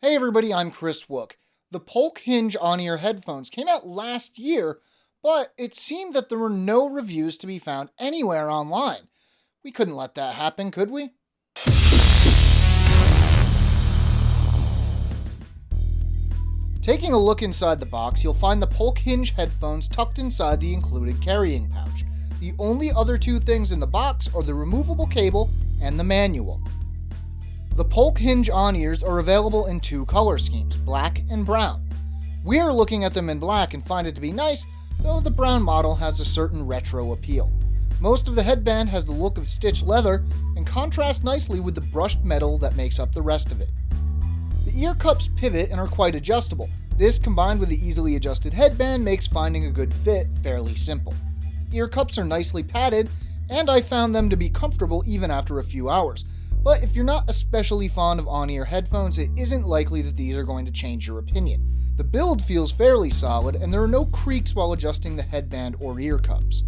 Hey everybody, I'm Chris Wook. The Polk Hinge on-ear headphones came out last year, but it seemed that there were no reviews to be found anywhere online. We couldn't let that happen, could we? Taking a look inside the box, you'll find the Polk Hinge headphones tucked inside the included carrying pouch. The only other two things in the box are the removable cable and the manual. The Polk Hinge on-ears are available in two color schemes, black and brown. We're looking at them in black and find it to be nice, though the brown model has a certain retro appeal. Most of the headband has the look of stitched leather and contrasts nicely with the brushed metal that makes up the rest of it. The ear cups pivot and are quite adjustable. This, combined with the easily adjusted headband, makes finding a good fit fairly simple. Ear cups are nicely padded, and I found them to be comfortable even after a few hours. But if you're not especially fond of on-ear headphones, it isn't likely that these are going to change your opinion. The build feels fairly solid, and there are no creaks while adjusting the headband or ear cups.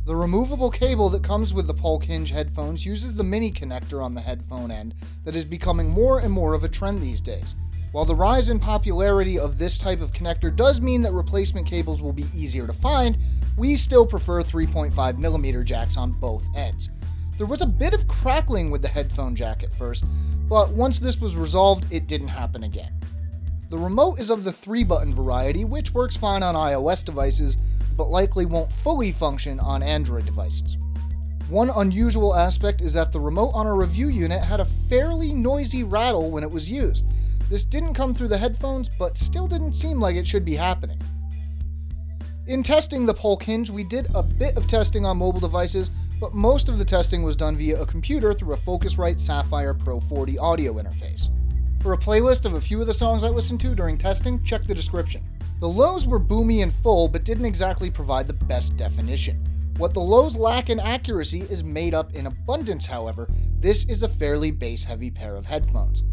The removable cable that comes with the Polk Hinge headphones uses the mini connector on the headphone end that is becoming more and more of a trend these days. While the rise in popularity of this type of connector does mean that replacement cables will be easier to find, we still prefer 3.5mm jacks on both ends. There was a bit of crackling with the headphone jack at first, but once this was resolved, it didn't happen again. The remote is of the 3-button variety, which works fine on iOS devices, but likely won't fully function on Android devices. One unusual aspect is that the remote on our review unit had a fairly noisy rattle when it was used. This didn't come through the headphones, but still didn't seem like it should be happening. In testing the Polk Hinge, we did a bit of testing on mobile devices, but most of the testing was done via a computer through a Focusrite Sapphire Pro 40 audio interface. For a playlist of a few of the songs I listened to during testing, check the description. The lows were boomy and full, but didn't exactly provide the best definition. What the lows lack in accuracy is made up in abundance, however. This is a fairly bass-heavy pair of headphones.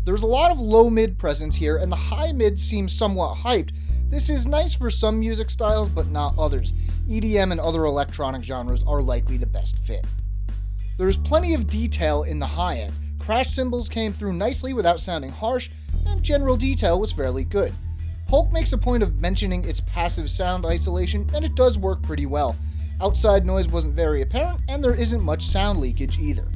There's a lot of low-mid presence here, and the high-mid seems somewhat hyped. This is nice for some music styles, but not others. EDM and other electronic genres are likely the best fit. There's plenty of detail in the high end. Crash cymbals came through nicely without sounding harsh, and general detail was fairly good. Polk makes a point of mentioning its passive sound isolation, and it does work pretty well. Outside noise wasn't very apparent, and there isn't much sound leakage either.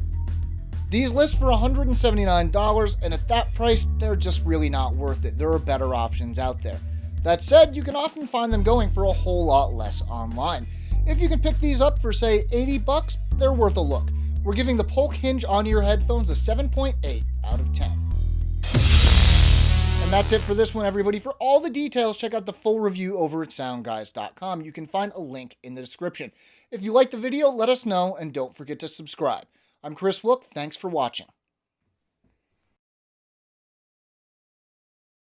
These list for $179, and at that price, they're just really not worth it. There are better options out there. That said, you can often find them going for a whole lot less online. If you can pick these up for, say, $80, they're worth a look. We're giving the Polk Hinge on-ear headphones a 7.8 out of 10. And that's it for this one, everybody. For all the details, check out the full review over at soundguys.com. You can find a link in the description. If you liked the video, let us know, and don't forget to subscribe. I'm Chris Wook. Thanks for watching.